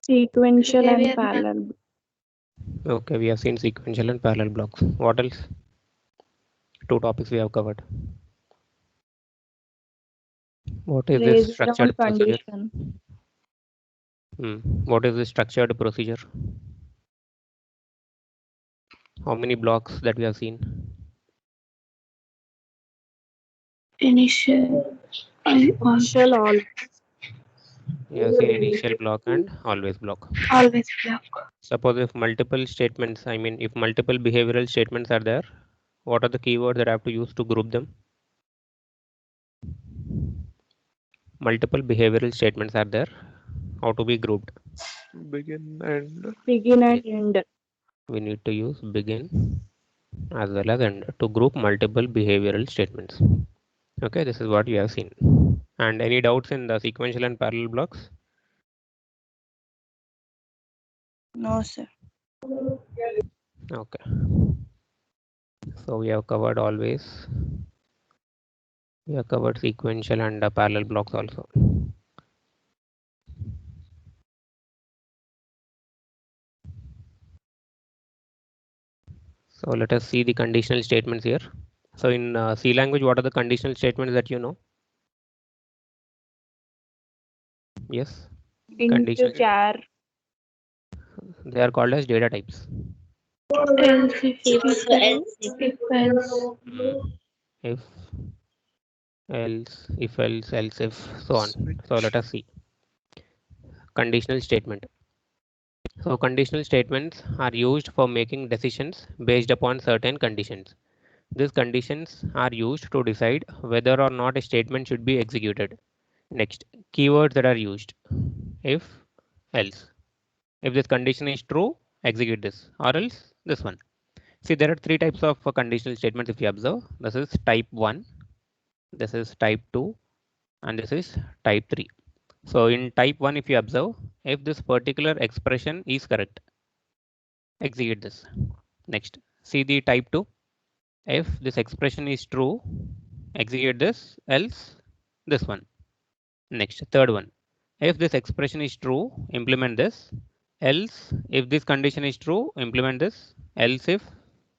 Sequential and parallel. Okay, we have seen sequential and parallel blocks. What else? Two topics we have covered. What is this Raised on structured procedure? condition. What is the structured procedure? How many blocks that we have seen? Initial. Initial all. You have seen initial block and always block. Always block. Suppose if multiple statements, I mean, if multiple behavioral statements are there, what are the keywords that I have to use to group them? Multiple behavioral statements are there. How to be grouped? Begin and Begin and end. We need to use begin as well as end to group multiple behavioral statements. Okay, this is what you have seen. And any doubts in the sequential and parallel blocks? No, sir. Okay. So we have covered always. We have covered sequential and parallel blocks also. So let us see the conditional statements here. So in C language, what are the conditional statements that you know? Yes. Conditional. Char. They are called as data types. Else, if else. If, else, else if, so on. So let us see. Conditional statement. So conditional statements are used for making decisions based upon certain conditions. These conditions are used to decide whether or not a statement should be executed. Next, keywords that are used. If, else. If this condition is true, execute this, or else this one. See, there are three types of conditional statements if you observe. This is type 1, this is type 2, and this is type 3. So in type 1, if you observe, if this particular expression is correct, execute this. Next, see the type 2. If this expression is true, execute this, else this one. Next, third one. If this expression is true, implement this, else if this condition is true, implement this, else if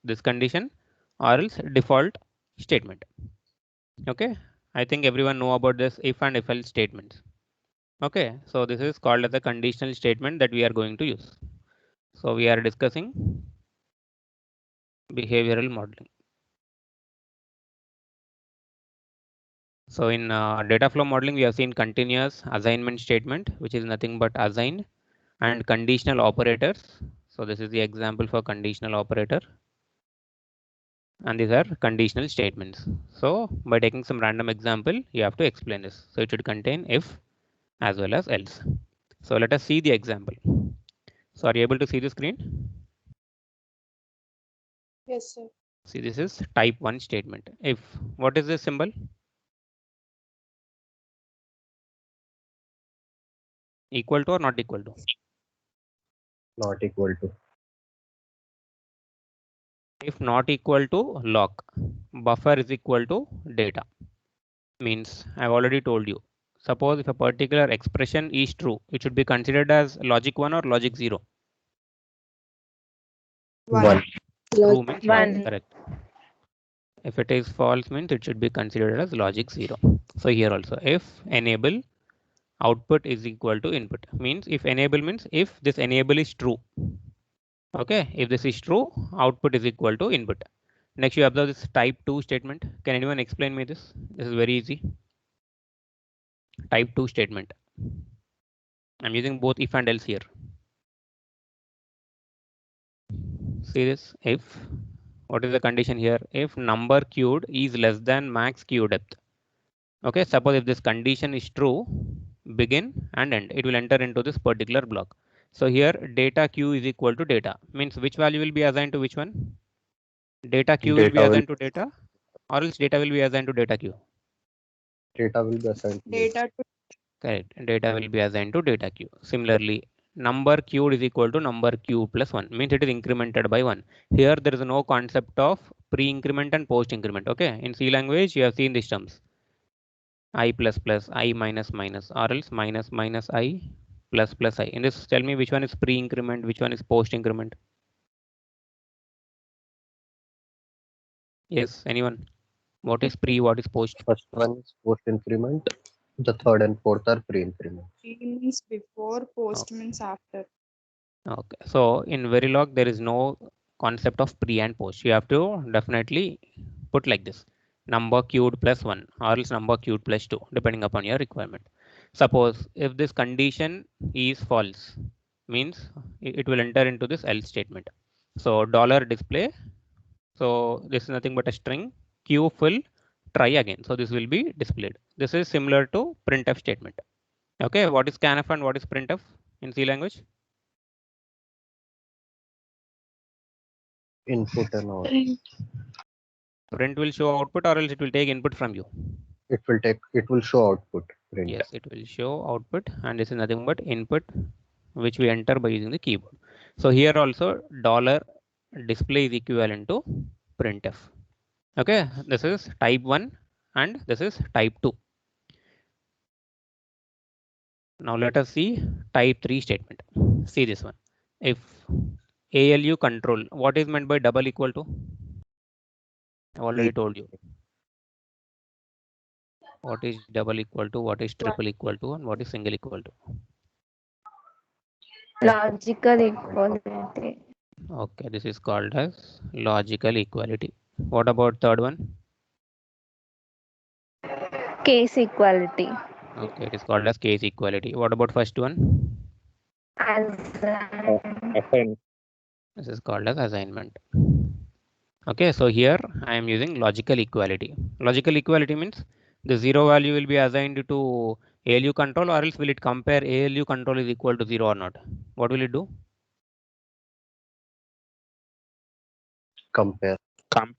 this condition, or else default statement. Okay, I think everyone know about this if and if else statements. Okay, so this is called as a conditional statement that we are going to use. So we are discussing behavioral modeling. So in data flow modeling, we have seen continuous assignment statement, which is nothing but assign, and conditional operators. So this is the example for conditional operator. And these are conditional statements. So by taking some random example, you have to explain this. So it should contain if as well as else. So let us see the example. So are you able to see the screen? Yes, sir. See, this is type 1 statement. If, what is this symbol? Equal to or not equal to? Not equal to. If not equal to lock, buffer is equal to data. Means I've already told you. Suppose if a particular expression is true, it should be considered as logic 1 or logic 0. 1. True means 1. correct. If it is false means it should be considered as logic 0. So here also if enable output is equal to input, means if enable means if this enable is true. Okay, if this is true, output is equal to input. Next you observe this type 2 statement. Can anyone explain me this? This is very easy. Type 2 statement. I'm using both if and else here. See this, if, what is the condition here? If number queued is less than max queue depth. Okay, suppose if this condition is true, begin and end, it will enter into this particular block. So here data queue is equal to data, means which value will be assigned to which one? Data queue will be assigned to data, or else data will be assigned to data queue. Data will be assigned to Data to Correct, data will be assigned to data queue. Similarly, number queued is equal to number queue plus 1, means it is incremented by 1. Here there is no concept of pre-increment and post-increment. Okay, in C language you have seen these terms. I plus plus, I minus minus, or else minus minus I, plus plus I. In this, tell me which one is pre-increment, which one is post-increment. Yes, anyone? What is pre, what is post? First one is post increment. The third and fourth are pre increment. Pre means before, post means after. Okay, so in Verilog, there is no concept of pre and post. You have to definitely put like this: number queued plus 1 or else number queued plus 2, depending upon your requirement. Suppose if this condition is false, means it will enter into this else statement. So $display. So this is nothing but a string queue full, try again. So this will be displayed. This is similar to printf statement. Okay, what is scanf and what is printf in C language? Input and out. Print will show output or else it will take input from you. It will show output. Print. Yes, it will show output, and this is nothing but input which we enter by using the keyboard. So here also $display is equivalent to printf. Okay, this is type 1 and this is type 2. Now let us see type 3 statement. See this one. If ALU control, what is meant by double equal to? I already told you. What is double equal to, what is triple equal to, and what is single equal to? Logical equality. Okay, this is called as logical equality. What about third one? Case equality. Okay, it is called as case equality. What about first one? Assign. This is called as assignment. Okay, so here I am using logical equality. Logical equality means the zero value will be assigned to ALU control, or else will it compare ALU control is equal to 0 or not? What will it do? Compare.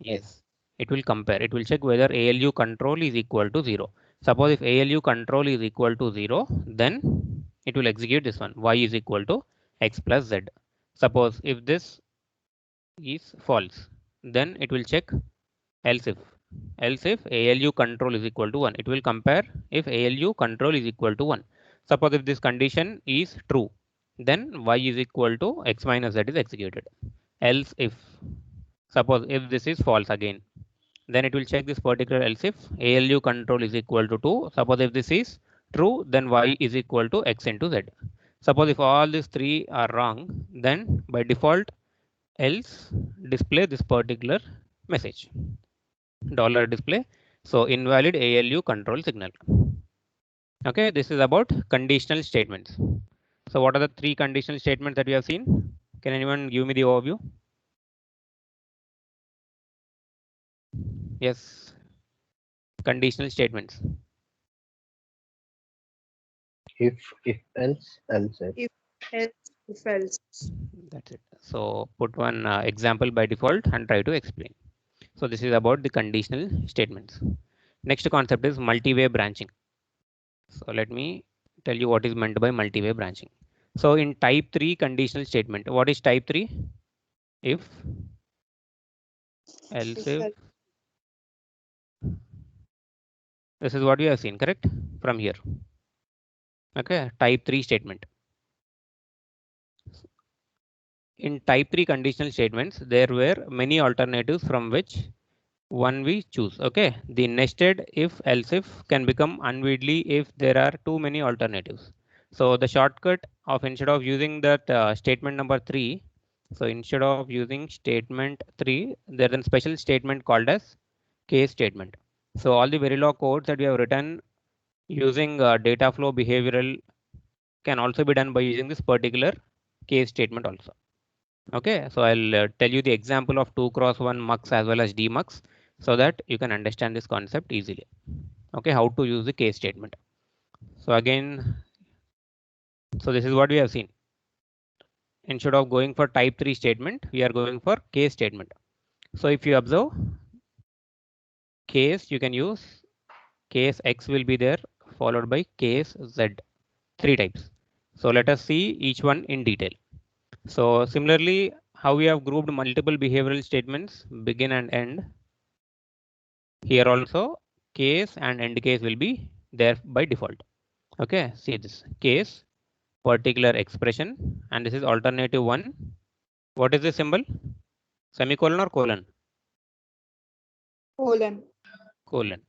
Yes, it will compare. It will check whether ALU control is equal to 0. Suppose if ALU control is equal to 0, then it will execute this one, y is equal to x plus z. Suppose if this is false, then it will check else if ALU control is equal to 1. It will compare if ALU control is equal to 1. Suppose if this condition is true, then y is equal to x minus z is executed. Else if, suppose if this is false again, then it will check this particular else if ALU control is equal to 2. Suppose if this is true, then y is equal to x into z. Suppose if all these three are wrong, then by default else display this particular message, $display. So invalid ALU control signal. Okay, this is about conditional statements. So what are the three conditional statements that we have seen? Can anyone give me the overview? Yes, conditional statements. If else, else if. If else. That's it. So put one example by default and try to explain. So this is about the conditional statements. Next concept is multi-way branching. So let me tell you what is meant by multi-way branching. So in type 3 conditional statement, what is type 3? If, else if. This is what we have seen, correct? From here. Okay, type 3 statement. In type 3 conditional statements, there were many alternatives from which one we choose. Okay, the nested if else if can become unwieldy if there are too many alternatives. So the shortcut of, instead of using that statement number 3, so instead of using statement 3, there's a special statement called as case statement. So all the Verilog codes that we have written using data flow behavioral can also be done by using this particular case statement also. Okay, so I'll tell you the example of 2x1 mux as well as demux so that you can understand this concept easily. Okay, how to use the case statement. So again, so this is what we have seen. Instead of going for type 3 statement, we are going for case statement. So if you observe case, you can use case X will be there followed by case Z, 3 types. So let us see each one in detail. So similarly, how we have grouped multiple behavioral statements, begin and end. Here also case and end case will be there by default. Okay, see this case particular expression, and this is alternative 1. What is the symbol? Semicolon or colon? Colon. Colon.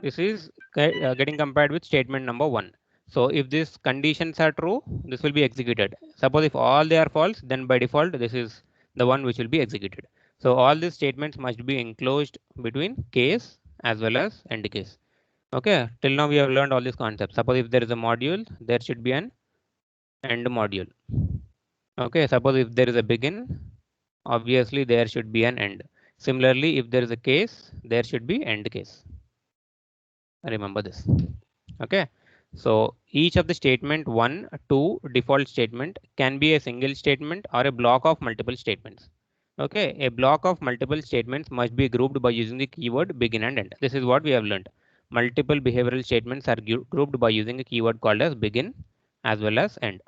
This is getting compared with statement number 1. So if these conditions are true, this will be executed. Suppose if all they are false, then by default this is the one which will be executed. So all these statements must be enclosed between case as well as end case. Okay, till now we have learned all these concepts. Suppose if there is a module, there should be an end module. Okay, suppose if there is a begin, obviously there should be an end. Similarly, if there is a case, there should be end case. Remember this. Okay, so each of the statement 1, 2 default statement can be a single statement or a block of multiple statements. Okay, a block of multiple statements must be grouped by using the keyword begin and end. This is what we have learned. Multiple behavioral statements are grouped by using a keyword called as begin as well as end.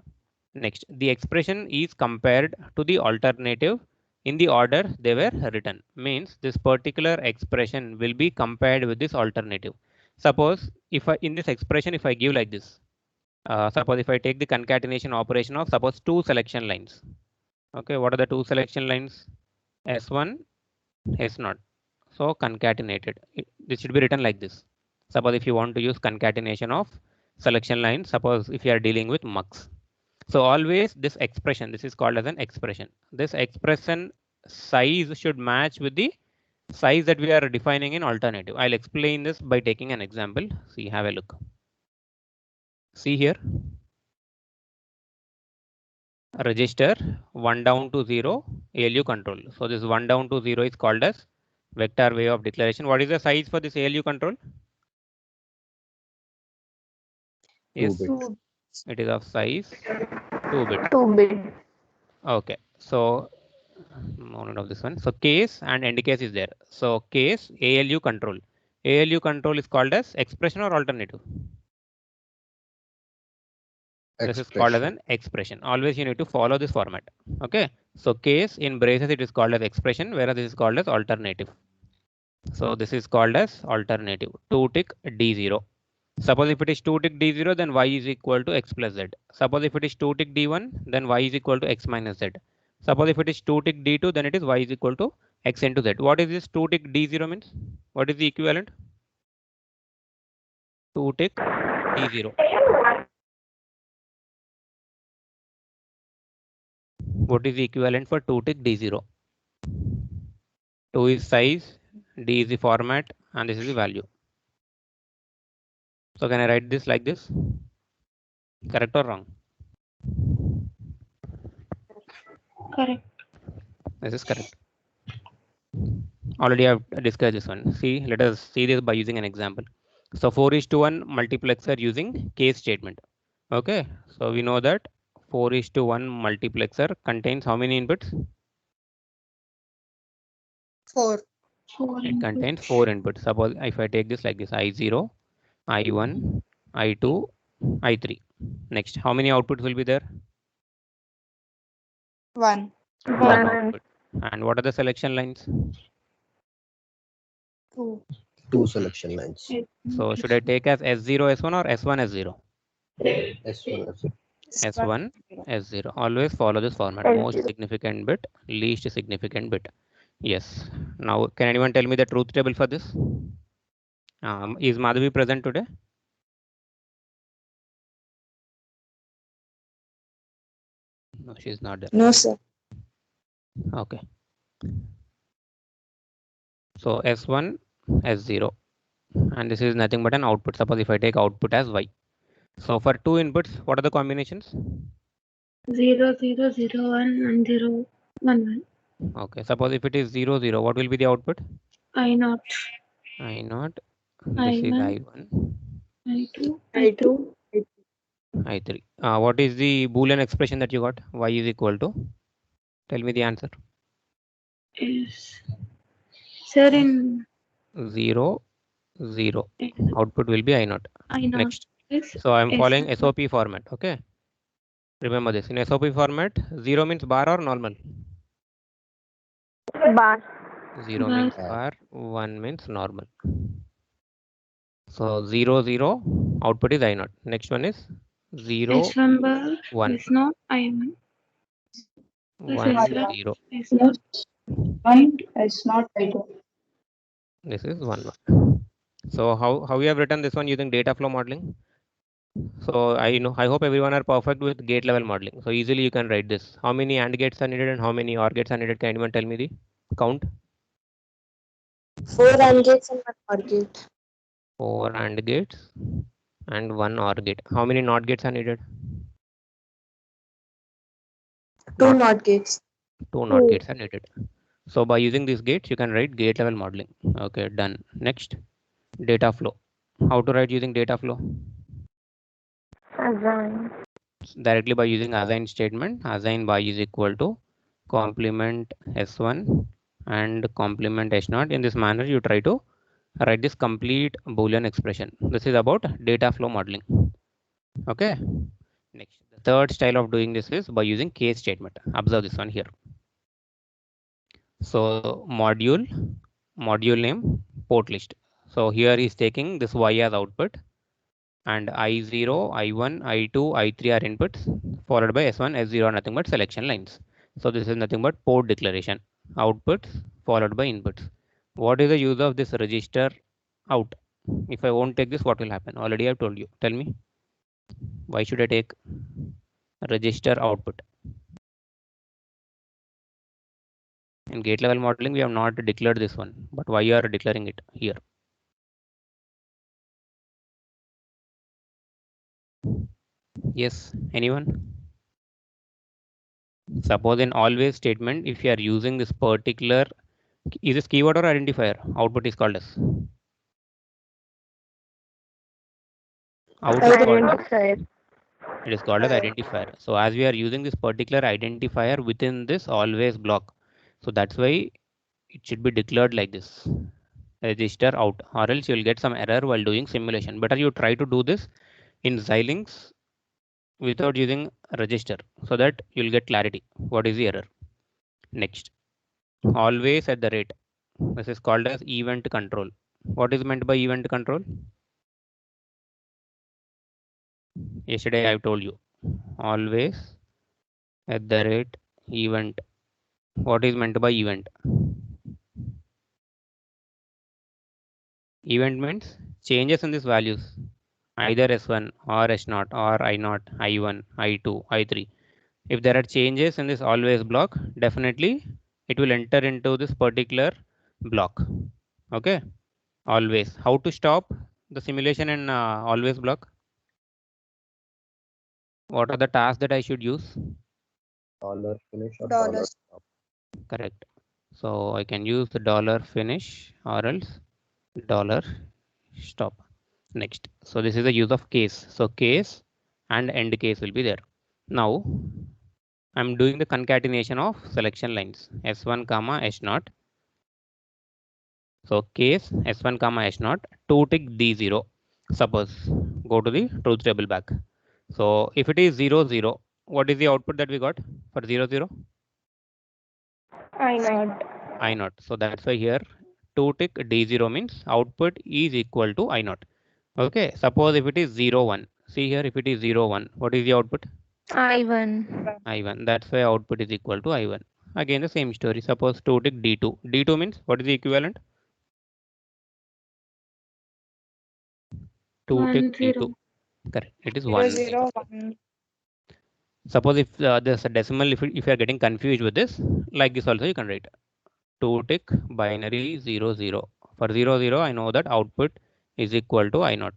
Next, the expression is compared to the alternative in the order they were written. Means this particular expression will be compared with this alternative. Suppose if in this expression, if I give like this, suppose if I take the concatenation operation of suppose 2 selection lines. Okay, what are the 2 selection lines? S1, S0. So concatenated. This should be written like this. Suppose if you want to use concatenation of selection lines, suppose if you are dealing with mux. So always this expression, this is called as an expression. This expression size should match with the size that we are defining in alternative. I'll explain this by taking an example. See, have a look. See here. Register 1 down to 0 ALU control. So this 1 down to 0 is called as vector way of declaration. What is the size for this ALU control? Yes, 2 bit. it is of size 2 bit. 2 bit. Okay, so moment of this one. So case and end case is there. So case ALU control. ALU control is called as expression or alternative. This is called as an expression. Always you need to follow this format. Okay. So case in braces it is called as expression, whereas this is called as alternative. So this is called as alternative. 2 tick D0. Suppose if it is 2 tick D0, then y is equal to x plus z. Suppose if it is 2 tick D1, then y is equal to x minus z. Suppose if it is 2 tick D2, then it is y is equal to x into z. What is this 2 tick D0 means? What is the equivalent? 2 tick D0. What is the equivalent for 2 tick D0? 2 is size, D is the format, and this is the value. So can I write this like this? Correct or wrong? Correct. This is correct. Already I've discussed this one. See, let us see this by using an example. So 4:1 multiplexer using case statement. Okay, so we know that 4:1 multiplexer contains how many inputs? 4. It contains 4 inputs. Suppose if I take this like this, I0, I1, I2, I3. Next, how many outputs will be there? 1. One output. And what are the selection lines? 2. 2 selection lines. So should I take as S0, S1 or S1, S0? S1, S1. S1, S0. Always follow this format. Most significant bit, least significant bit. Yes. Now, can anyone tell me the truth table for this? Is Madhavi present today? No, she's not there. No, sir. Okay. So S1, S0. And this is nothing but an output. Suppose if I take output as Y. So for 2 inputs, what are the combinations? 0, 0, 0, 1, and 0, 1, 1. Okay. Suppose if it is 0, 0, what will be the output? I0. I0. This is I1. I2. I2. I3. What is the Boolean expression that you got? Y is equal to? Tell me the answer. Yes. Sir, in 0, 0. Output will be I0. I0. Next. Yes. So I'm Yes, following sir. SOP format. Okay. Remember this. In SOP format, 0 means bar or normal? Bar. 0 Bar. means bar, 1 means normal. So 0, 0, output is I0. Next one is 0 S1 bar 1 is not I1. Plus 1 S1 0. is not. One is not I2. This is 1 1. So how we have written this one using data flow modeling? So I hope everyone are perfect with gate level modeling. So easily you can write this. How many AND gates are needed and how many OR gates are needed? Can anyone tell me the count? 4 AND gates and 1 OR gate. 4 AND gates and 1 OR gate. How many NOT gates are needed? 2 NOT gates. 2 NOT gates are needed. So by using these gates, you can write gate level modeling. Okay, done. Next, data flow. How to write using data flow? Assign. Directly by using assign statement. Assign by is equal to complement S1 and complement S0. In this manner, you try to write this complete Boolean expression. This is about data flow modeling. Okay. Next, the third style of doing this is by using case statement. Observe this one here. So module name, port list. So here is taking this Y as output and I0, I1, I2, I3 are inputs, followed by S1, S0 are nothing but selection lines. So this is nothing but port declaration. Outputs followed by inputs. What is the use of this register out? If I won't take this, what will happen? Already I've told you. Tell me. Why should I take register output? In gate level modeling, we have not declared this one, but why you are declaring it here? Yes, anyone? Suppose in always statement, if you are using this particular, is this keyword or identifier? Output is called as. Out is called as. It is called as identifier. So as we are using this particular identifier within this always block, so that's why it should be declared like this. Register out, or else you will get some error while doing simulation. Better you try to do this in Xilinx without using register so that you'll get clarity. What is the error? Next, always at the rate. This is called as event control. What is meant by event control? Yesterday I told you. Always at the rate event. What is meant by event? Event means changes in these values, either S1 or S0 or I0, I1, I2, I3. If there are changes in this always block, definitely it will enter into this particular block. Okay, always. How to stop the simulation in always block? What are the tasks that I should use? $finish or Dollars. $stop. Correct. So I can use the $finish or else $stop. Next. So this is the use of case. So case and end case will be there. Now I'm doing the concatenation of selection lines S1 comma S0. So case S1 comma S0 2 tick D0. Suppose go to the truth table back. So if it is 0 0, what is the output that we got for 0 0? I0. So that's why here 2 tick D0 means output is equal to I0. Okay, suppose if it is 0 1. See here, if it is 0 1, what is the output? I1. I1. That's why output is equal to I1. Again the same story. Suppose 2 tick D2. D2 means what is the equivalent? 2 tick D2. Correct. It is 1. 0 1. Suppose if there's a decimal, if you are getting confused with this, like this also you can write 2 tick binary 0 0. For 0 0, I know that output is equal to I0,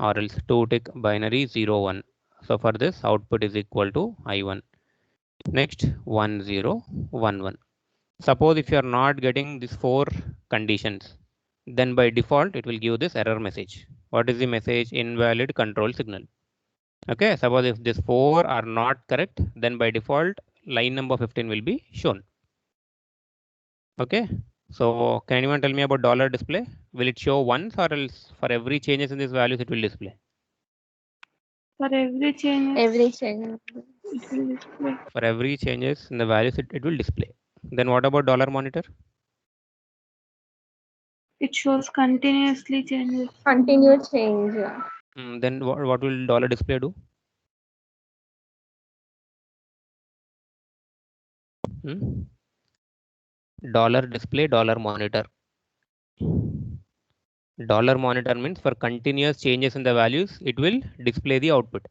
or else 2 tick binary 0 1. So for this output is equal to I1. Next 1 0 1 1. Suppose if you are not getting these 4 conditions, then by default it will give this error message. What is the message? Invalid control signal. Okay, suppose if these 4 are not correct, then by default line number 15 will be shown. Okay, so can anyone tell me about $display? Will it show once or else for every changes in these values it will display? For every change, Every change. it will display. For every changes in the values it will display. Then what about $monitor? It shows continuously changes. Continued change. Then what will $display do? Dollar display, dollar monitor. Dollar monitor means for continuous changes in the values, it will display the output.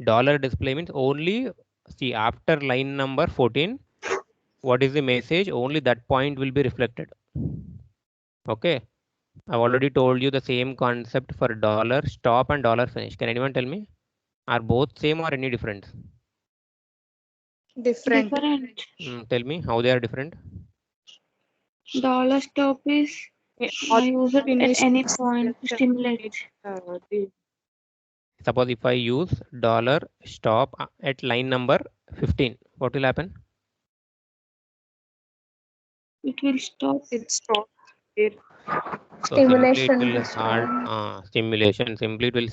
Dollar display means only, see, after line number 14, what is the message? Only that point will be reflected. Okay. I've already told you the same concept for dollar stop and dollar finish. Can anyone tell me? Are both same or any difference? Different. Tell me how they are different. Dollar stop is I use it at any point to stimulate. Suppose if I use dollar stop at line number 15, what will happen? It will stop. It stops. So Stimulation simply it will is halt simulation. Simply it will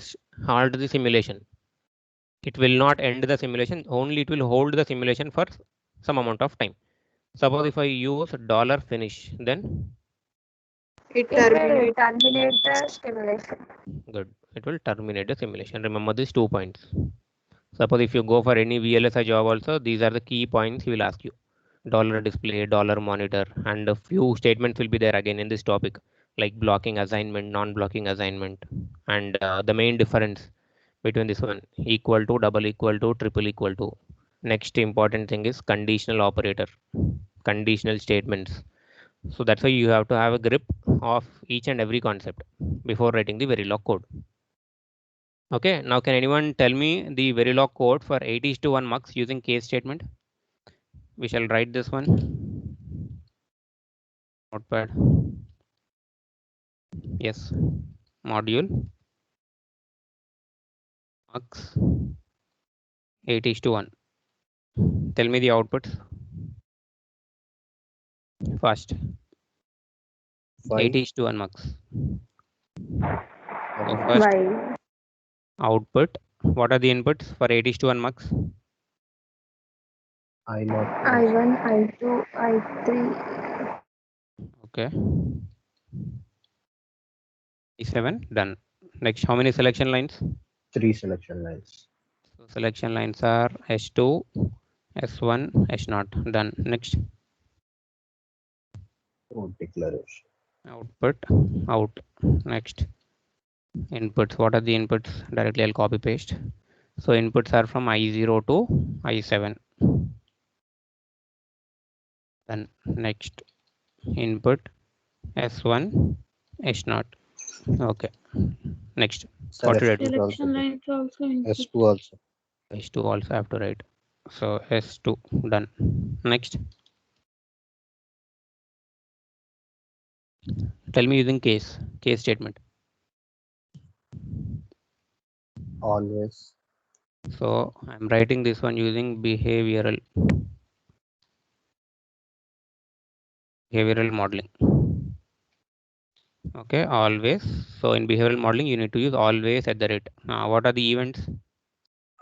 halt the simulation. It will not end the simulation. Only it will hold the simulation for some amount of time. Suppose if I use dollar finish, then It will terminates. terminate the stimulation. good. It will terminate the simulation. Remember these 2 points. Suppose if you go for any VLSI job also, these are the key points he will ask you. Dollar display, dollar monitor, and a few statements will be there again in this topic, like blocking assignment, non-blocking assignment, and the main difference between this one, equal to, double equal to, triple equal to. Next important thing is conditional operator, conditional statements. So that's why you have to have a grip of each and every concept before writing the Verilog code. Okay, now can anyone tell me the Verilog code for 8:1 mux using case statement? We shall write this one. Notepad. Yes. Module. Mux. 8:1. Tell me the outputs. Fast. 5, 8:1 mux. So 7, first Why? output. What are the inputs for 8:1 mux? I0, I1, I2, I3. Okay. E7 done. Next, how many selection lines? 3 selection lines. So selection lines are S2, S1, S0. Done. Next, Code declaration. output, out. Next, inputs. What are the inputs? Directly I'll copy paste. So inputs are from I0 to I7. Then next, input S1, S0. Okay. Next, what should I do? Selection lines also input. S2 also. S2 also have to write. So S2 done. Next, tell me using case statement. Always. So I'm writing this one using behavioral modeling. Okay, always. So in behavioral modeling, you need to use always at the rate. What are the events?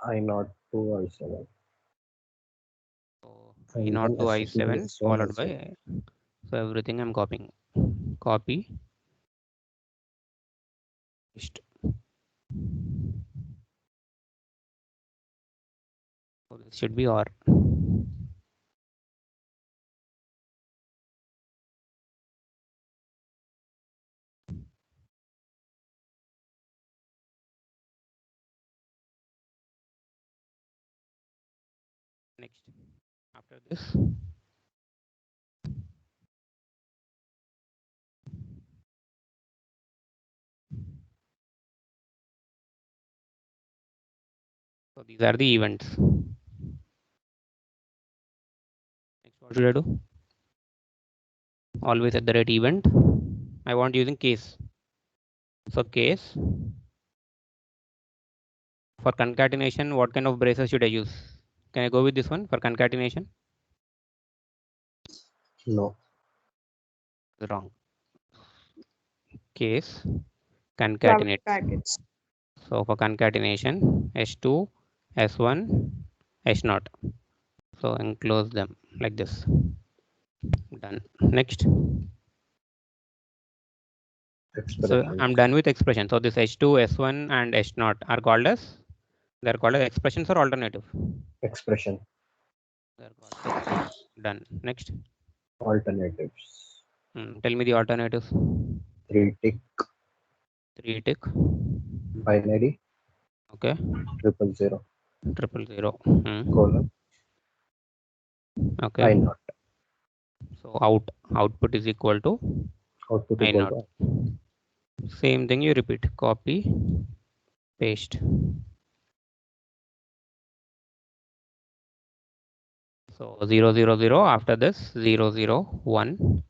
I0 to I7. So I0 to I7 followed by, so everything I'm copying. Copy. Paste. So this should be OR. Next, after this, so these are the events. Next, what should I do? Always at the rate event. I want using case. So case. For concatenation, what kind of braces should I use? Can I go with this one for concatenation? No. Wrong. Case concatenate. Packets. So for concatenation, S2, S1, S0. So enclose them like this. Done. Next. Expression. So I'm done with expression. So this H2, S1, and S0 are called as, they're called as expressions or alternative? Expression. They're called expressions. Done. Next. Alternatives. Tell me the alternatives. 3 tick, 3 tick. binary, Okay. 000, 000. colon, Okay. I naught. So output is equal to Output I equal naught. to Same thing you repeat. Copy, paste. So 000 after this 001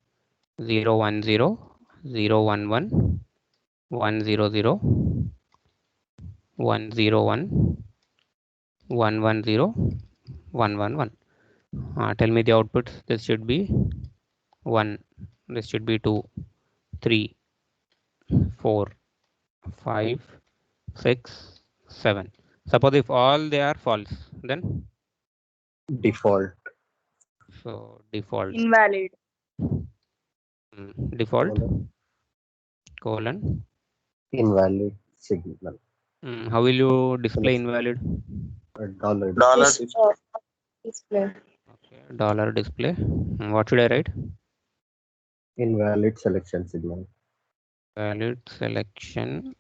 010 011 100 101 110 111. Tell me the outputs. This should be 1. This should be 2, 3, 4, 5, 6, 7. Suppose if all they are false, then default. so default. Invalid. Default colon. Invalid signal. How will you display invalid? Dollar. Display. Okay, dollar display. What should I write? Invalid selection signal. Valid selection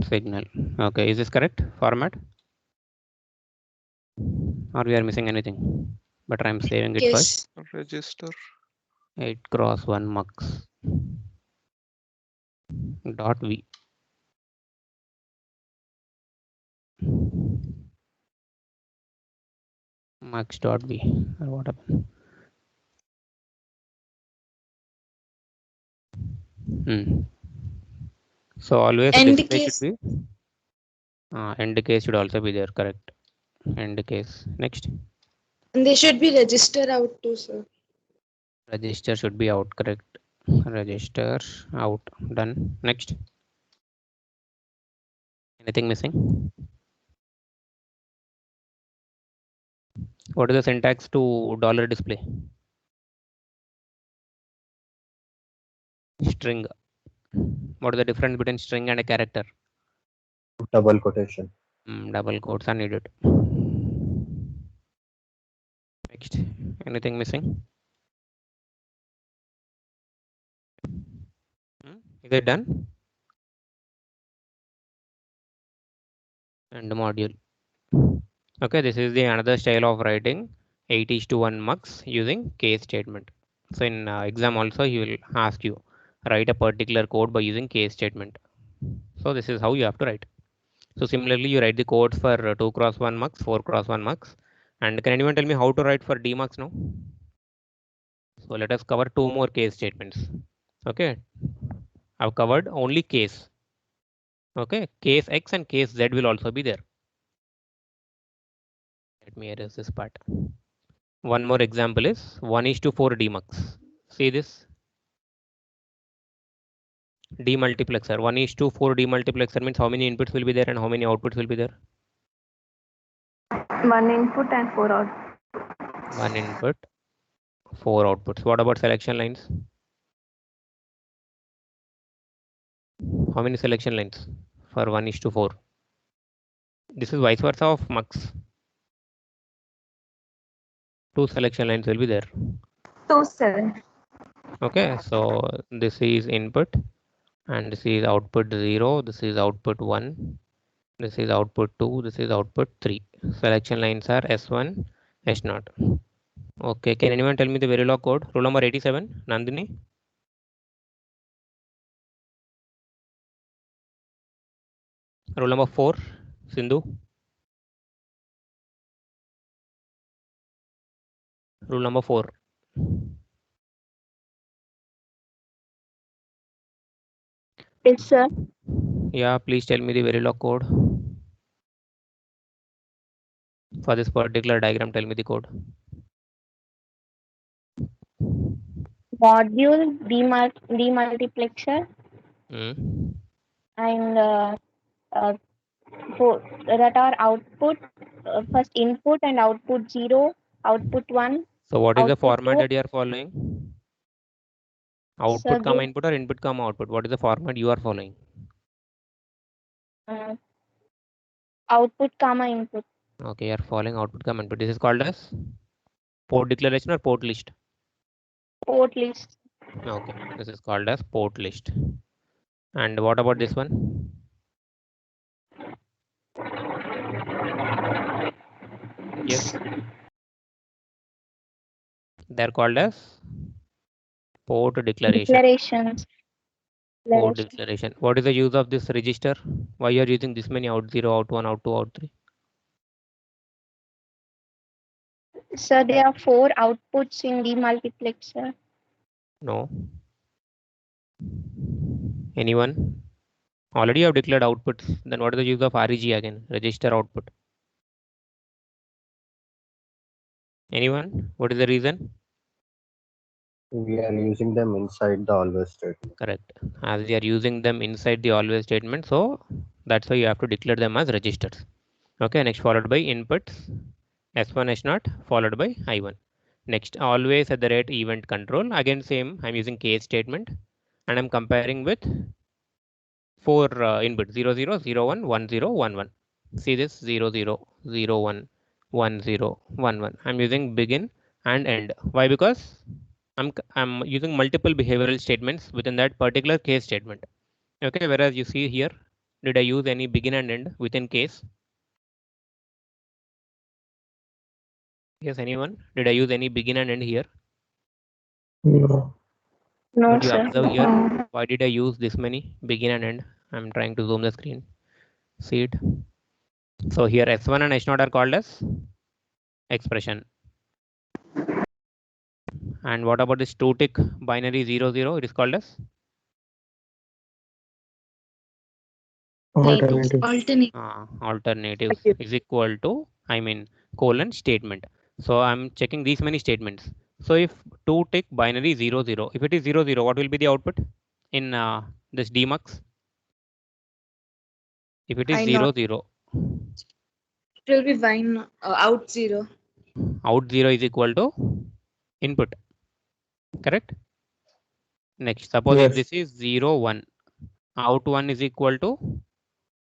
signal. Okay, is this correct format? Or we are missing anything? But I'm saving it first. Register. 8x1 mux dot v. Mux dot v. What happened? So always End display case. should be end case should also be there. Correct. End case. Next. They should be register out too, sir. Register should be out. Correct. Register out. Done. Next. Anything missing? What is the syntax to dollar display? String. What is the difference between string and a character? Double quotation. Double quotes are needed. Next. Anything missing? Is it done? And module. Okay, this is the another style of writing 8:1 mux using case statement. So in exam also he will ask you write a particular code by using case statement. So this is how you have to write. So similarly you write the codes for 2x1 mux, 4x1 mux. And can anyone tell me how to write for dmux now? So let us cover 2 more case statements. Okay, I've covered only case. Okay, case X and case Z will also be there. Let me erase this part. One more example is 1:4 demux. See this demultiplexer. 1:4 demultiplexer means how many inputs will be there and how many outputs will be there? 1 input and 4 out. 1 input, 4 outputs. What about selection lines? How many selection lines for 1:4? This is vice versa of mux. 2 selection lines will be there. 2 7. Okay, so this is input and this is output 0, this is output 1, this is output 2, this is output 3. Selection lines are S1, S0. Okay, can anyone tell me the Verilog code? Rule number 87, Nandini? Rule number 4, Sindhu? Rule number 4. Yes, sir. Yeah, please tell me the Verilog code. For this particular diagram, tell me the code. Module demultiplexer and that are output first input and output 0, output 1. So what is the Output format 2. that you are following? Output Sir, comma input or input comma output? What is the format you are following? output comma input. Okay, you are following output comma input. This is called as Port declaration or port list? Port list. Okay, this is called as port list. And what about this one? Yes, they're called as port declaration. Declarations. Port declaration. What is the use of this register? Why you are using this many out 0, out 1, out 2, out 3? So there are 4 outputs in demultiplexer. No. Anyone? Already you have declared outputs. Then what is the use of REG again? Register output. Anyone? What is the reason? We are using them inside the always statement. Correct. As we are using them inside the always statement, so that's why you have to declare them as registers. Okay, next followed by inputs S1 S0 followed by I1. Next, always at the rate event control. Again, same. I'm using case statement and I'm comparing with 4 inputs 0 0 0 1 1 0 1 1. See this 0 0 0 1 1 0 1 1. I'm using begin and end. Why? Because I'm using multiple behavioral statements within that particular case statement. Okay, whereas you see here, did I use any begin and end within case? Yes, anyone? Did I use any begin and end here? No. No, But you sir. observe here, why did I use this many begin and end? I'm trying to zoom the screen. See it. So here S1 and S0 are called as expression. And what about this 2-tick binary 0 0? It is called as Alternative. alternative is equal to, colon statement. So I'm checking these many statements. So if 2-tick binary 0 0, if it is 0 0, what will be the output in this demux? If it is I 0 know. 0, It will be wine out 0. out 0 is equal to input. Correct? Next, suppose if Yes. this is 0 1, out 1 is equal to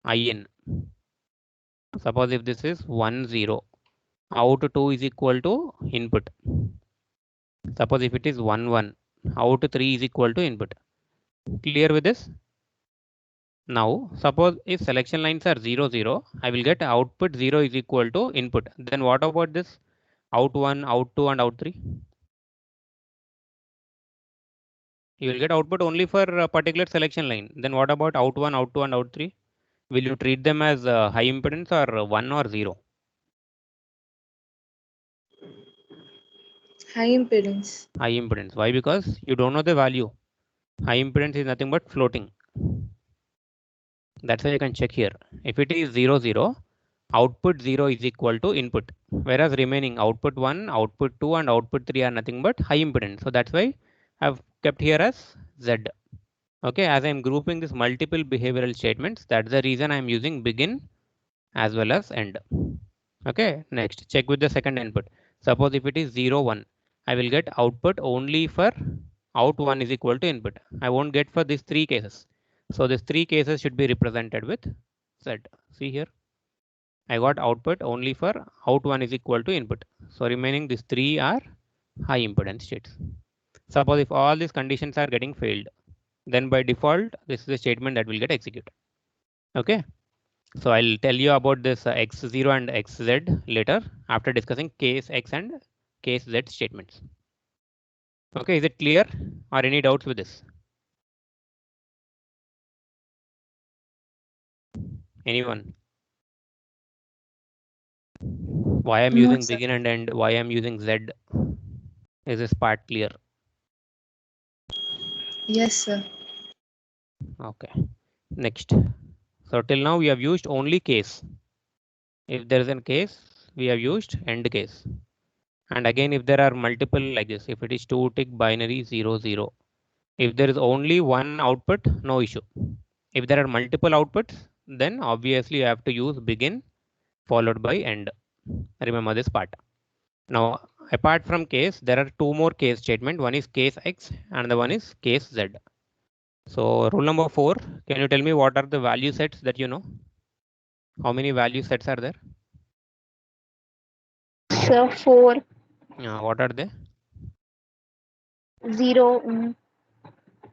in. Suppose if this is 1 0, out 2 is equal to input. Suppose if it is 1 1, out 3 is equal to input. Clear with this? Now, suppose if selection lines are 0 0, I will get output 0 is equal to input. Then what about this out 1, out 2 and out 3? You will get output only for a particular selection line. Then what about out 1, out 2 and out 3? Will you treat them as high impedance or 1 or 0? High impedance. High impedance. Why? Because you don't know the value. High impedance is nothing but floating. That's why you can check here. If it is 0 0, output 0 is equal to input, whereas remaining output 1, output 2 and output 3 are nothing but high impedance. So that's why I've kept here as Z. Okay, as I'm grouping this multiple behavioral statements, that's the reason I'm using begin as well as end. Okay, next check with the second input. Suppose if it is 0 1, I will get output only for out 1 is equal to input. I won't get for these 3 cases. So these 3 cases should be represented with Z. See here, I got output only for out 1 is equal to input. So remaining these 3 are high impedance states. Suppose if all these conditions are getting failed, then by default, this is the statement that will get executed. Okay. So I'll tell you about this x0 and xz later after discussing case x and case z statements. Okay, is it clear or any doubts with this? Anyone? Why I'm using begin and end? Why I'm using z? Is this part clear? Yes, sir. Okay. Next. So till now we have used only case. If there is a case, we have used end case. And again, if there are multiple like this, if it is 2-tick binary 0 0, if there is only one output, no issue. If there are multiple outputs, then obviously you have to use begin followed by end. Remember this part. Now, apart from case, there are 2 more case statements. One is case X and the one is case Z. So rule number 4, can you tell me what are the value sets that you know? How many value sets are there? So 4. What are they? 0,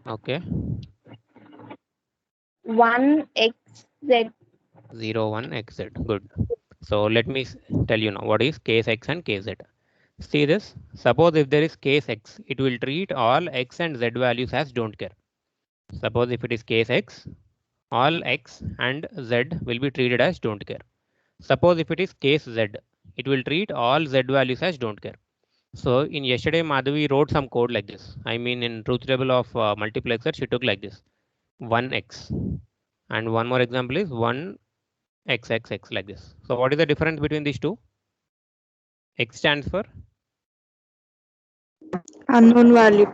Okay. 1 x z. 0, 1, xz. Good. So let me tell you now what is case x and case z. See this. Suppose if there is case x, it will treat all x and z values as don't care. Suppose if it is case x, all x and z will be treated as don't care. Suppose if it is case z, it will treat all z values as don't care. So in yesterday, Madhavi wrote some code like this. I mean, in truth table of multiplexer, she took like this 1x. And one more example is 1xxx like this. So what is the difference between these two? X stands for Unknown value.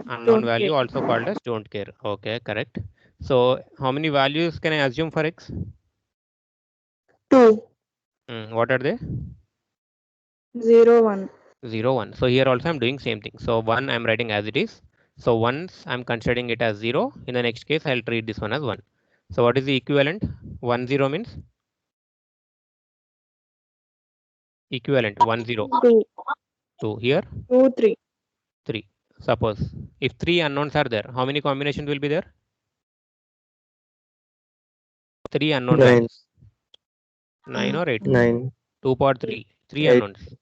unknown Don't value, care. also called as don't care. Okay, correct. So how many values can I assume for x? 2, What are they? 0, 1. 0, 1. So here also I'm doing same thing. So 1 I'm writing as it is. So once I'm considering it as 0, in the next case I'll treat this one as 1. So what is the equivalent? 1, 0 means equivalent 1, 0. 2, 2 here 2, 3. 3. Suppose if 3 unknowns are there, how many combinations will be there? 3 unknown 9. values. 9 or 8? 9. 2 power 3. 3 8. unknowns.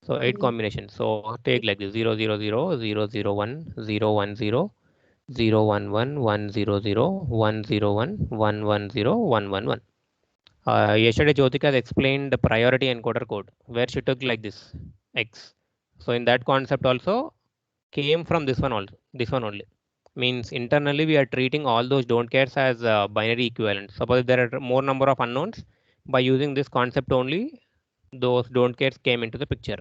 So 8 combinations. So take like this 0, 0, 0, 0, 0, 1, 0, 1, 0, 0, 1, 1, 1, 0, 0, 1, 0, 1, 1, 1, 0, 1, 1, 1. Yesterday Jyotika has explained the priority encoder code where she took like this x. So in that concept also came from this one only. Means internally we are treating all those don't cares as binary equivalent. Suppose there are more number of unknowns, by using this concept only those don't cares came into the picture.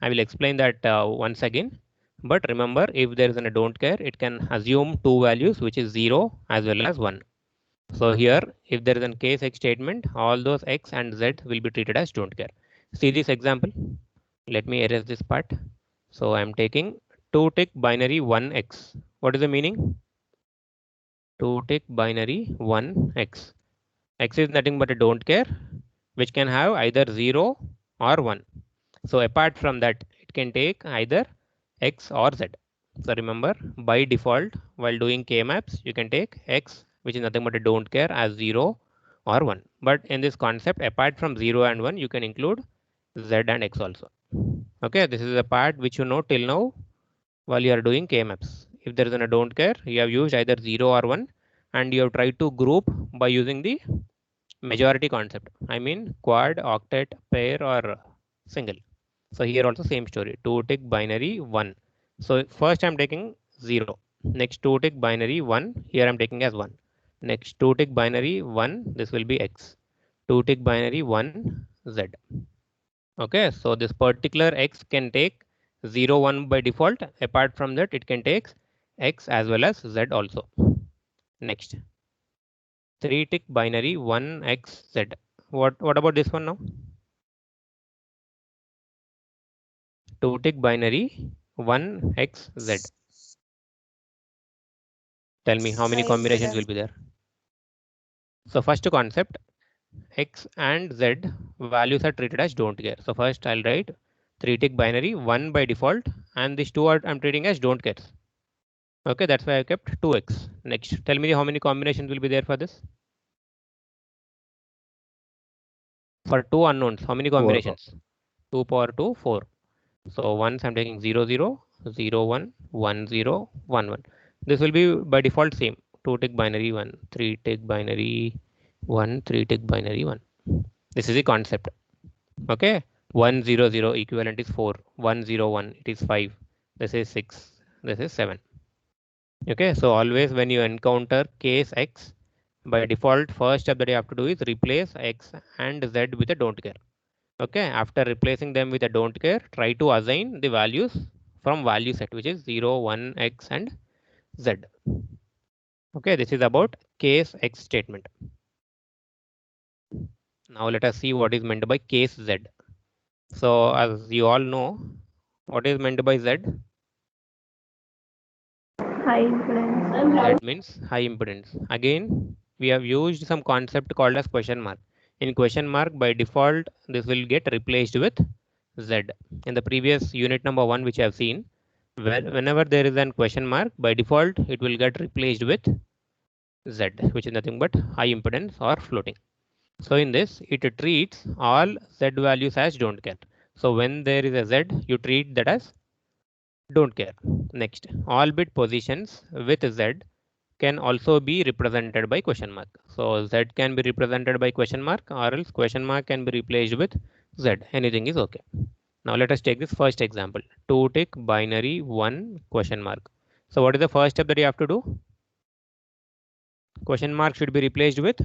I will explain that once again. But remember, if there is a don't care, it can assume two values, which is 0 as well as 1. So here, if there is a case x statement, all those x and z will be treated as don't care. See this example. Let me erase this part. So I'm taking 2-tick binary 1x. What is the meaning? 2-tick binary 1x. X is nothing but a don't care, which can have either 0 or 1. So apart from that, it can take either x or z. So remember, by default, while doing k-maps, you can take x, which is nothing but a don't care, as 0 or 1. But in this concept, apart from 0 and 1, you can include z and x also. Okay, this is a part which you know till now while you are doing k-maps. If there is a don't care, you have used either 0 or 1, and you have tried to group by using the majority concept. I mean quad, octet, pair, or single. So here also same story. 2-tick binary 1. So first I'm taking 0. Next 2-tick binary 1. Here I'm taking as 1. Next 2-tick binary 1. This will be x. 2-tick binary 1 z. Okay, so this particular x can take 0, 1 by default. Apart from that, it can take x as well as z also. Next 3-tick binary 1xz. What about this one now? 2-tick binary 1xz. Tell me how many combinations will be there. So first concept, x and z values are treated as don't care. So first I'll write 3-tick binary 1 by default, and these two are I'm treating as don't cares. Okay, that's why I kept 2x. Next, tell me how many combinations will be there for this. For two unknowns, how many combinations? 2 power 2, 4. So once I'm taking 0, 0, 0, 1, 1, 0, 1, 1. This will be by default same. 2-tick binary 1, 3-tick binary 1, 3-tick binary 1. This is the concept. Okay. 1, 0, 0 equivalent is 4. 1, 0, 1, it is 5. This is 6. This is 7. Okay. So always when you encounter case x, by default, first step that you have to do is replace x and z with a don't care. Okay, after replacing them with a don't care, try to assign the values from value set, which is 0, 1, x and z. Okay, this is about case x statement. Now let us see what is meant by case z. So as you all know, what is meant by z? High impedance. Z means high impedance. Again, we have used some concept called as question mark. In question mark, by default, this will get replaced with Z. In the previous unit number 1, which I have seen, whenever there is a question mark, by default, it will get replaced with Z, which is nothing but high impedance or floating. So in this, it treats all Z values as don't care. So when there is a Z, you treat that as don't care. Next, all bit positions with Z can also be represented by question mark. So Z can be represented by question mark, or else question mark can be replaced with Z. Anything is okay. Now let us take this first example. 2 tick binary 1 question mark. So what is the first step that you have to do? Question mark should be replaced with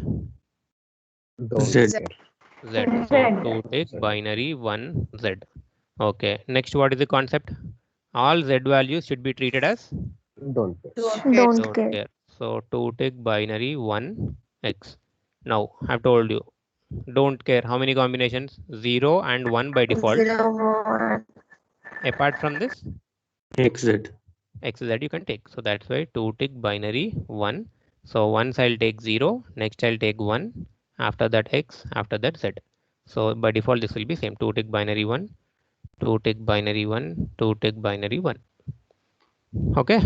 Don't Z. care. Z. So 2 tick binary 1 Z. Okay. Next, what is the concept? All Z values should be treated as Don't care. Don't care. So 2 tick binary 1 X. Now I've told you, don't care how many combinations, 0 and 1 by default. 0, 1. Apart from this, XZ. XZ you can take. So that's why 2 tick binary 1. So once I'll take 0, next I'll take 1, after that X, after that Z. So by default this will be same, 2 tick binary 1, 2 tick binary 1, 2 tick binary 1. Okay.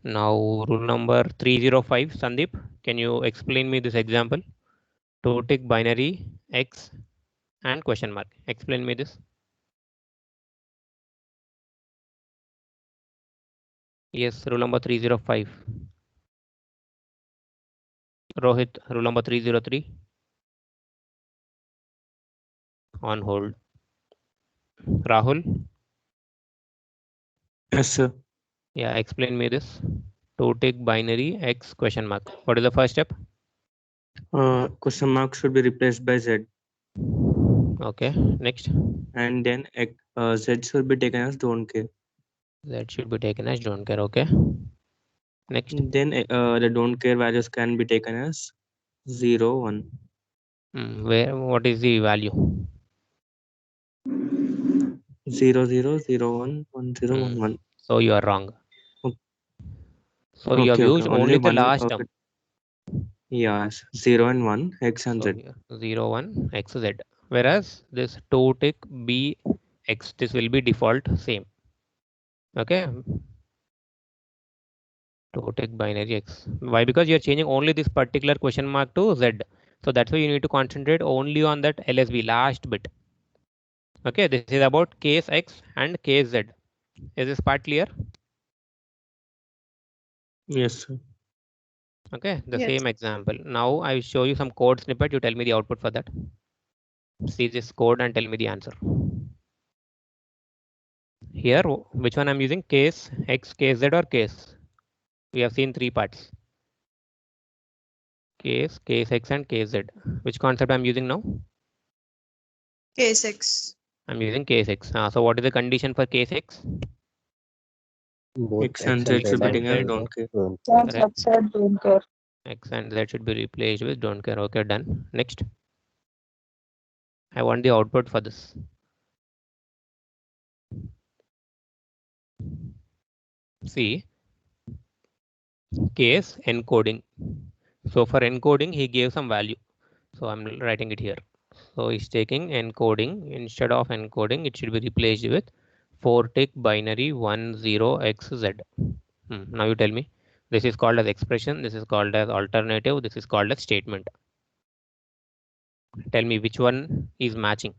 Now rule number 305, Sandeep, can you explain me this example? 2 tick binary X and question mark. Explain me this. Yes, rule number 305. Rohit, rule number 303. On hold. Rahul? Yes, sir. Yeah, explain me this. 2 tick binary X question mark. What is the first step? Question mark should be replaced by Z. Okay, next. And then Z should be taken as don't care. That should be taken as don't care. Okay. Next. Then the don't care values can be taken as 0, 1. What is the value? 0, 0, 0, 1, 1, 0, 1, 1. So you are wrong. Okay. So you have used only the one, last term. Yes, 0 and 1, X and So Z. 0, 1, X, Z. Whereas this 2 tick B, X, this will be default same. Okay. 2 tick binary X. Why? Because you're changing only this particular question mark to Z. So that's why you need to concentrate only on that LSB last bit. Okay, this is about case X and case Z. Is this part clear? Yes, sir. Okay, the Yes. same example. Now I will show you some code snippet. You tell me the output for that. See this code and tell me the answer. Here, which one I'm using? Case X, case Z, or case? We have seen 3 parts. Case, case X, and case Z. Which concept I'm using now? Case X. I'm using case X. So what is the condition for case X? Both X and Z should be taken as don't care. Don't care. X and Z should be replaced with don't care. Okay, done. Next. I want the output for this. See, case encoding. So for encoding, he gave some value. So I'm writing it here. So he's taking encoding. Instead of encoding, it should be replaced with 4 tick binary 10xz. Now you tell me. This is called as expression. This is called as alternative. This is called as statement. Tell me which one is matching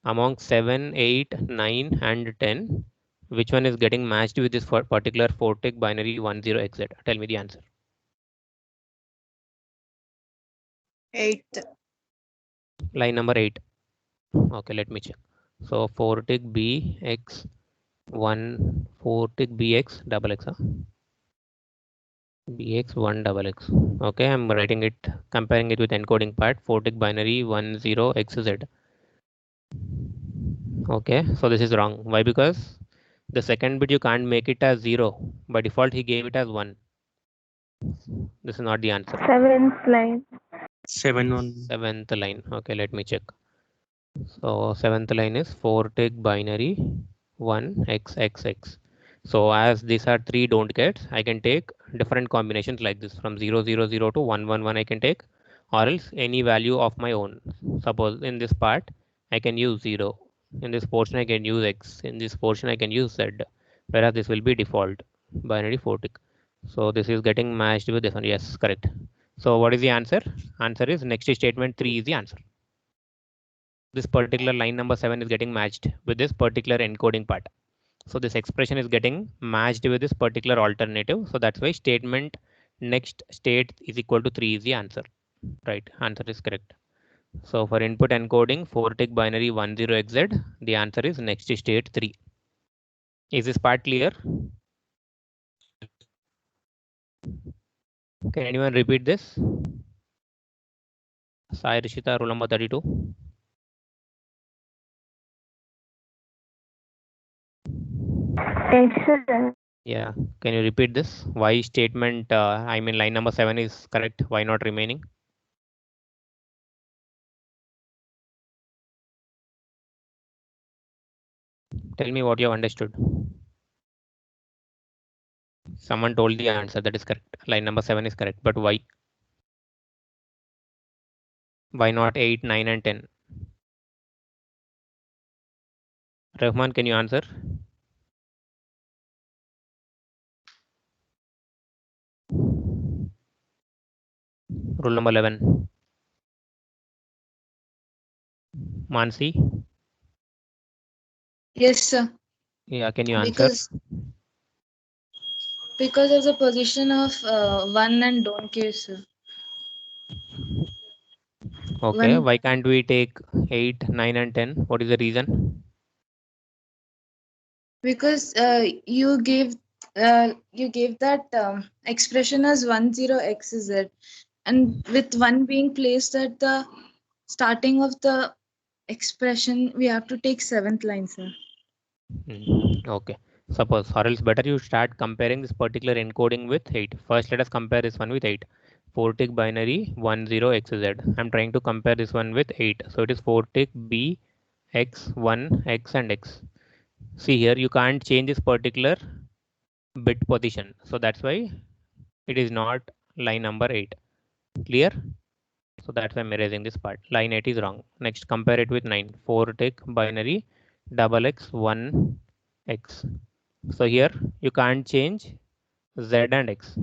among 7, 8, 9, and 10. Which one is getting matched with this particular 4 tick binary 10xz? Tell me the answer. 8. Line number 8. Okay, let me check. So 4 tick B X 1 4 tick BX double X. BX 1 double X. Okay, I'm writing it, comparing it with encoding part 4 tick binary 10xz. Okay, so this is wrong. Why? Because the second bit you can't make it as 0. By default, he gave it as 1. This is not the answer. 7th line. 7th line. Okay, let me check. So 7th line is 4 tick binary 1xxx. So as these are 3 don't get, I can take different combinations like this from 000 to 111 I can take, or else any value of my own. Suppose in this part I can use 0. In this portion I can use X. In this portion I can use Z. Whereas this will be default binary 4 tick. So this is getting matched with this one. Yes, correct. So what is the answer? Answer is next statement 3 is the answer. This particular line number 7 is getting matched with this particular encoding part. So this expression is getting matched with this particular alternative. So that's why statement next state is equal to 3 is the answer. Right, answer is correct. So for input encoding 4 tick binary 10XZ, the answer is next state 3. Is this part clear? Can anyone repeat this? Sai Rishita, roll number 32. Yes, sir. Yeah, can you repeat this? Why statement, I mean line number 7 is correct, why not remaining? Tell me what you have understood. Someone told the answer, that is correct. Line number 7 is correct, but why? Why not 8, 9 and 10? Rahman, can you answer? Rule number 11. Mansi? Yes, sir. Yeah, can you answer? Because of the position of 1 and don't care, sir. Okay, One- why can't we take 8, 9 and 10? What is the reason? Because you gave that expression as 10xz, and with 1 being placed at the starting of the expression, we have to take 7th line, sir. Okay, suppose, or else better you start comparing this particular encoding with 8. First let us compare this one with 8. 4 tick binary 10xz. I'm trying to compare this one with 8. So it is 4 tick b x 1 x and x. See here, you can't change this particular bit position, so that's why it is not line number 8. Clear? So that's why I'm erasing this part. Line 8 is wrong. Next, compare it with 9. 4 tick binary double x 1 x. So here you can't change z and x.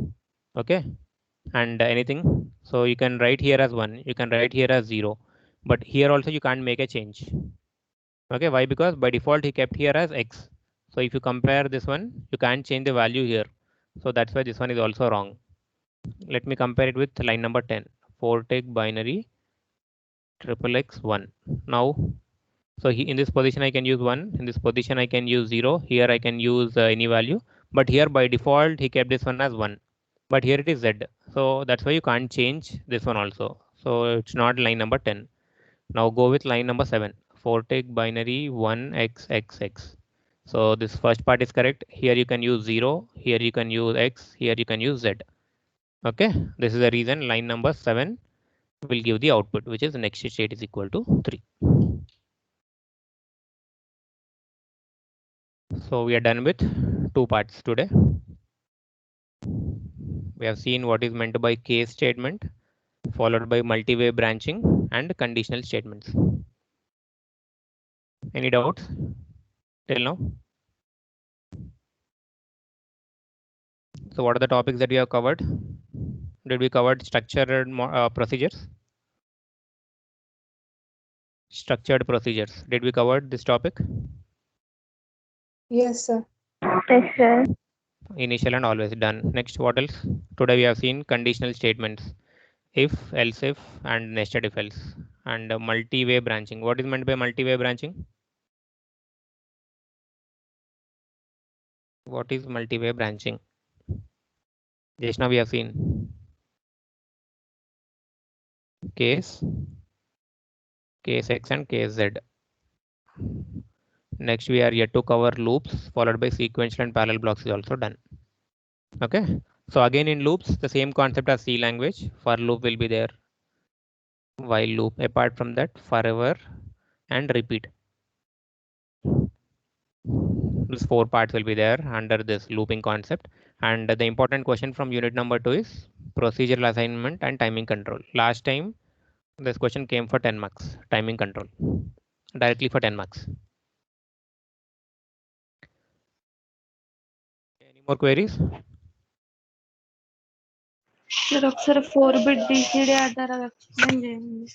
Okay, and anything. So you can write here as 1. You can write here as 0. But here also you can't make a change. Okay, why? Because by default he kept here as x. So if you compare this one, you can't change the value here. So that's why this one is also wrong. Let me compare it with line number 10. 4 tick binary triple x 1. Now, so in this position I can use 1. In this position I can use 0. Here I can use any value. But here by default he kept this one as 1. But here it is z. So that's why you can't change this one also. So it's not line number 10. Now go with line number 7. 4 tick binary 1xxx. So this first part is correct. Here you can use 0. Here you can use x. Here you can use z. Okay, this is the reason line number 7 will give the output, which is next state is equal to 3. So we are done with 2 parts today. We have seen what is meant by case statement, followed by multi-way branching and conditional statements. Any doubts till now? So what are the topics that we have covered? Did we cover structured procedures? Structured procedures. Did we cover this topic? Yes, sir. Yes, sir. Initial and always done. Next, what else? Today we have seen conditional statements. If, else if, and nested if else. And multi-way branching. What is meant by multi-way branching? What is multi-way branching? Just now we have seen case x and case z. Next we are yet to cover loops, followed by sequential and parallel blocks is also done. Okay, so again in loops, the same concept as C language. For loop will be there, while loop. Apart from that, forever and repeat. These 4 parts will be there under this looping concept. And the important question from unit number 2 is procedural assignment and timing control. Last time this question came for 10 marks, timing control, directly for 10 marks. More queries? Sir ఒకసారి 4 bit BCD ఆధార explain చేయండి.